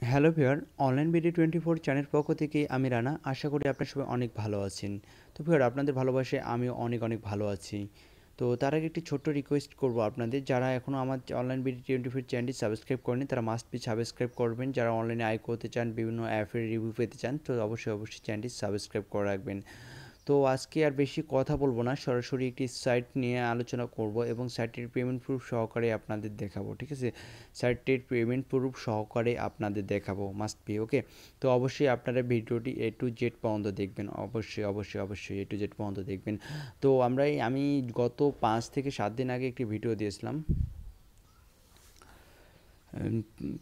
Hello viewer, online BD 24 channel পক্ষ থেকে আমি রানা। আশা করি আপনারা সবাই অনেক ভালো আছেন। তো ভিউয়ার, আপনাদের ভালোবাসায় আমিও অনেক অনেক ভালো আছি। তো তার আগে একটি ছোট্ট রিকোয়েস্ট করব আপনাদের, যারা এখনও আমার অনলাইন বিডি 24 চ্যানেলটি সাবস্ক্রাইব করেনি তারা মাস্ট বি সাবস্ক্রাইব করবেন। যারা অনলাইনে আয় করতে চান, বিভিন্ন অ্যাপের রিভিউ পেতে চান, তো অবশ্যই চ্যানেলটি সাবস্ক্রাইব করে রাখবেন। তো আজকে আর বেশি কথা বলবো না, সরাসরি একটি সাইট নিয়ে আলোচনা করব এবং সাইটটির পেমেন্ট প্রুফ সহকারে আপনাদের দেখাবো। ঠিক আছে, সাইটটির পেমেন্ট প্রুফ সহকারে আপনাদের দেখাবো, মাস্ট বি ওকে। তো অবশ্যই আপনারা ভিডিওটি এ টু জেড পর্যন্ত দেখবেন, অবশ্যই এ টু জেড পর্যন্ত দেখবেন। তো আমি গত 5 থেকে 7 দিন আগে একটি ভিডিও দিয়েছিলাম।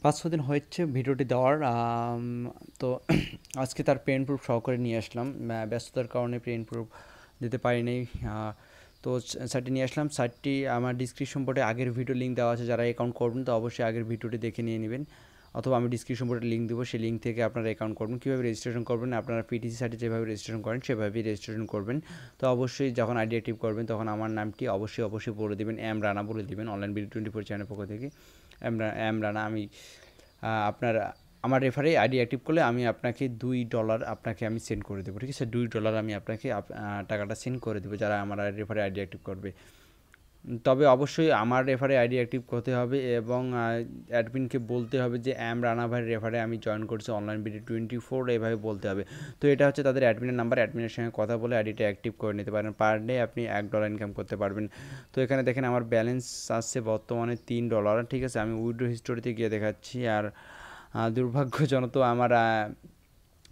5-6 দিন হয়েছে ভিডিওটি দেওয়ার। তো আজকে তার পেন প্রুফ সহকারে নিয়ে আসলাম। ব্যস্ততার কারণে পেন প্রুফ দিতে পারিনি। তো সাইটটি নিয়ে আসলাম। সাইটটি আমার ডিসক্রিপশন বোর্ডে আগের ভিডিও লিঙ্ক দেওয়া আছে, যারা অ্যাকাউন্ট করবেন তো অবশ্যই আগের ভিডিওটি দেখে নিয়ে নেবেন, অথবা আমি ডিসক্রিপশন বোর্ডে লিঙ্ক দেবো, সেই লিঙ্ক থেকে আপনারা অ্যাকাউন্ট করবেন। কীভাবে রেজিস্ট্রেশন করবেন, আপনারা পিটিসি সাইটে যেভাবে রেজিস্ট্রেশন করেন সেভাবেই রেজিস্ট্রেশন করবেন। তো অবশ্যই যখন আইডি অ্যাক্টিভ করবেন তখন আমার নামটি অবশ্যই বলে দেবেন, এম রানা বলে দেবেন, অনলাইন বিডি 24 চ্যানেলের পক্ষ থেকে এম রানা। আমি আপনার আমার রেফারে আইডি অ্যাক্টিভ করলে আমি আপনাকে $2 আপনাকে আমি সেন্ড করে দেবো। ঠিক আছে, $2 আমি আপনাকে টাকাটা সেন্ড করে দেবো যারা আমার রেফারে আইডি অ্যাক্টিভ করবে। তবে অবশ্যই আমার রেফারে আইডি অ্যাক্টিভ করতে হবে এবং অ্যাডমিনকে বলতে হবে যে রানা ভাইয়ের রেফারে আমি জয়েন করছি অনলাইন বিডি 24, এভাবে বলতে হবে। তো এটা হচ্ছে তাদের অ্যাডমিনের নাম্বার, অ্যাডমিনের সঙ্গে কথা বলে আইডিটা অ্যাক্টিভ করে নিতে পারেন। পার ডে আপনি $1 ইনকাম করতে পারবেন। তো এখানে দেখেন আমার ব্যালেন্স আসছে বর্তমানে $3। ঠিক আছে, আমি উইথড্র হিস্টোরিতে গিয়ে দেখাচ্ছি। আর দুর্ভাগ্যজনক তো আমার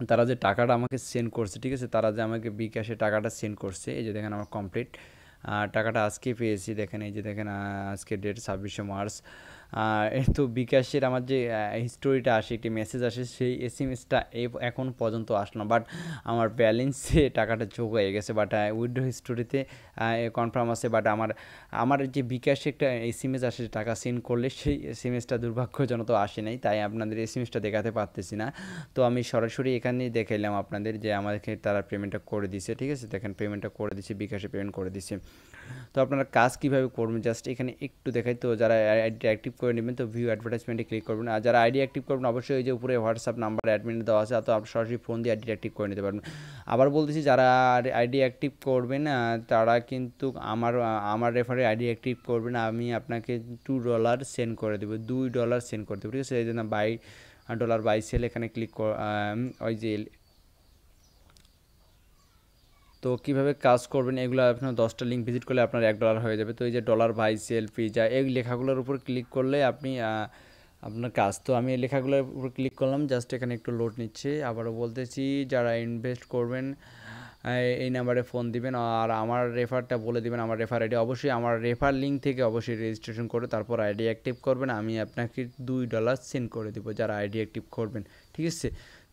তারা যে টাকাটা আমাকে সেন্ড করছে, ঠিক আছে, তারা যে আমাকে বিকাশে টাকাটা সেন্ড করছে, এই যে দেখেন আমার কমপ্লিট টাকাটা আজকে পেয়েছি। দেখেন, এই যে দেখেন, আজকে ডেট 26শে মার্চ। তো বিকাশের আমার যে হিস্টোরিটা আসে, একটি মেসেজ আসে, সেই এসএমএসটা এখন পর্যন্ত আসলো না, বাট আমার ব্যালেন্সে টাকাটা যোগ হয়ে গেছে। বাট উইথড্র হিস্টোরিতে কনফার্ম আছে, বাট আমার আমার যে বিকাশে একটা এসএমএস আসে টাকা সেন্ড করলে, সেই এসএমএসটা দুর্ভাগ্যজনক আসে নাই, তাই আপনাদের এসএমএসটা দেখাতে পারতেছি না। তো আমি সরাসরি এখানেই দেখাইলাম আপনাদের যে আমাদেরকে তারা পেমেন্টটা করে দিছে। ঠিক আছে, দেখেন পেমেন্টটা করে দিছে, বিকাশে পেমেন্ট করে দিছে। তো আপনারা কাজ কীভাবে করবেন জাস্ট এখানে একটু দেখাই। তো যারা আইডি অ্যাক্টিভ করে নেবেন তো ভিউ অ্যাডভার্টাইজমেন্টে ক্লিক করবেন, আর যারা আইডি অ্যাক্টিভ করবেন অবশ্যই ওই যে উপরে হোয়াটসঅ্যাপ নাম্বার অ্যাডমিনে দেওয়া আছে, তো আপনি সরাসরি ফোন দিয়ে আইডি অ্যাক্টিভ করে নিতে পারবেন। আবার বলতেছি, যারা আইডি অ্যাক্টিভ করবেন তারা কিন্তু আমার রেফারে আইডি অ্যাক্টিভ করবেন, আমি আপনাকে $2 সেন্ড করে দেবো, $2 সেন্ড করে দেবো। ঠিক আছে, এই জন্য $2 বাই সেল এখানে ক্লিক ওই যে। তো কীভাবে কাজ করবেন এগুলো আপনার 10টা লিঙ্ক ভিজিট করলে আপনার $1 হয়ে যাবে। তো এই যে ডলার বাই সেল পিজা, এই লেখাগুলোর উপর ক্লিক করলে আপনি আপনার কাজ। তো আমি এই লেখাগুলোর উপর ক্লিক করলাম, জাস্ট এখানে একটু লোড নিচ্ছে। আবারও বলতেছি, যারা ইনভেস্ট করবেন এই নাম্বারে ফোন দিবেন আর আমার রেফারটা বলে দিবেন, আমার রেফার আইডি অবশ্যই আমার রেফার লিঙ্ক থেকে অবশ্যই রেজিস্ট্রেশন করে তারপর আইডি অ্যাক্টিভ করবেন, আমি আপনাকে $2 সেন্ড করে দেবো যারা আইডি অ্যাক্টিভ করবেন। ঠিক আছে,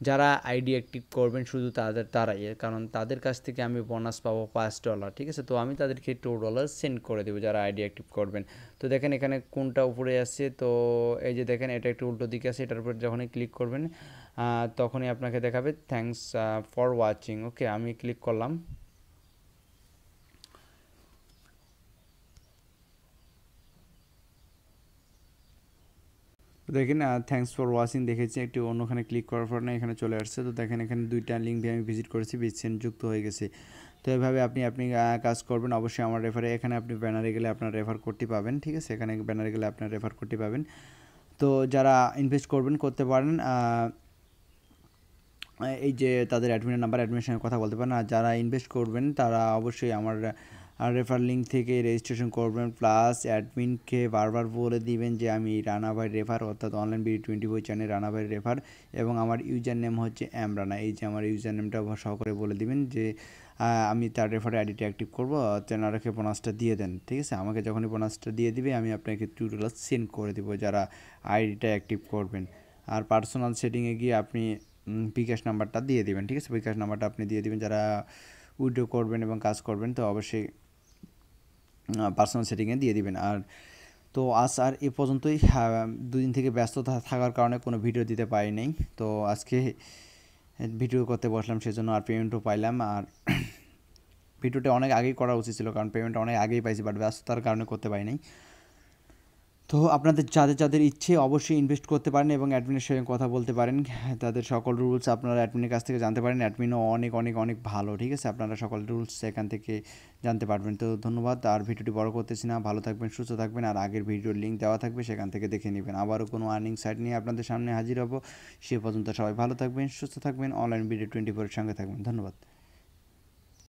যারা আইডি অ্যাক্টিভ করবেন শুধু তারাই, কারণ তাদের কাছ থেকে আমি বোনাস পাবো $5। ঠিক আছে, তো আমি তাদেরকে $2 সেন্ড করে দেবো যারা আইডি অ্যাক্টিভ করবেন। তো দেখেন এখানে কোনটা উপরে আসছে, তো এই যে দেখেন এটা একটু উল্টো দিকে আছে, এটার উপর যখনই ক্লিক করবেন তখনই আপনাকে দেখাবে থ্যাঙ্কস ফর ওয়াচিং। ওকে, আমি ক্লিক করলাম। দেখেন থ্যাঙ্কস ফর ওয়াচিং দেখেছি, একটু অন্যখানে ক্লিক করার পর না এখানে চলে আসছে। তো দেখেন এখানে 2টা লিঙ্ক দিয়ে আমি ভিজিট করেছি, বিসেন্ট যুক্ত হয়ে গেছে। তো এভাবে আপনি কাজ করবেন। অবশ্যই আমার রেফারে, এখানে আপনি ব্যানারে গেলে আপনার রেফার কোডটি পাবেন। ঠিক আছে, এখানে ব্যানারে গেলে আপনার রেফার কোডটি পাবেন। তো যারা ইনভেস্ট করবেন করতে পারেন, এই যে তাদের অ্যাডমিনের নাম্বার, অ্যাডমিনের সঙ্গে কথা বলতে পারেন। আর যারা ইনভেস্ট করবেন তারা অবশ্যই আমার রেফার লিঙ্ক থেকে রেজিস্ট্রেশন করবেন, প্লাস অ্যাডমিনকে বারবার বলে দিবেন যে আমি রানা ভাই রেফার, অর্থাৎ অনলাইন বিডি 24 চ্যানেল রানা ভাই রেফার, এবং আমার ইউজার নেম হচ্ছে রানা। এই যে আমার ইউজার নেমটা সহকারে বলে দিবেন যে আমি তার রেফারে আইডিটা অ্যাক্টিভ করবো, তেনারাকে বোনাসটা দিয়ে দেন। ঠিক আছে, আমাকে যখনই বোনাসটা দিয়ে দিবে আমি আপনাকে $2 সেন্ড করে দেবো যারা আইডিটা অ্যাক্টিভ করবেন। আর পার্সোনাল সেটিংয়ে গিয়ে আপনি বিকাশ নাম্বারটা দিয়ে দিবেন। ঠিক আছে, বিকাশ নাম্বারটা আপনি দিয়ে দিবেন যারা উইথড্র করবেন এবং কাজ করবেন, তো অবশ্যই পার্সোনাল সেটিংয়ে দিয়ে দিবেন। আর তো আজ আর এ পর্যন্তই। 2 দিন থেকে ব্যস্ত থাকার কারণে কোনো ভিডিও দিতে পারি নাই। তো আজকে ভিডিও করতে বসলাম, সেজন্য আর পেমেন্টও পাইলাম। আর ভিডিওটা অনেক আগেই করা উচিত ছিল, কারণ পেমেন্টটা অনেক আগেই পাইছি, বাট ব্যস্ততার কারণে করতে পারি নাই। তো আপনাদের যাদের ইচ্ছে অবশ্যই ইনভেস্ট করতে পারেন এবং অ্যাডমিনের সঙ্গে কথা বলতে পারেন। তাদের সকল রুলস আপনারা অ্যাডমিনের কাছ থেকে জানতে পারেন। অ্যাডমিনও অনেক অনেক অনেক ভালো, ঠিক আছে? আপনারা সকল রুলস এখান থেকে জানতে পারবেন। তো ধন্যবাদ, আর ভিডিওটি বড় করতেছি না। ভালো থাকবেন, সুস্থ থাকবেন, আর আগের ভিডিওর লিঙ্ক দেওয়া থাকবে, সেখান থেকে দেখে নেবেন। আবারও কোনো আর্নিং সাইট নিয়ে আপনাদের সামনে হাজির হব। সে পর্যন্ত সবাই ভালো থাকবেন, সুস্থ থাকবেন, অনলাইন ভিডিও 24 এর সঙ্গে থাকবেন। ধন্যবাদ।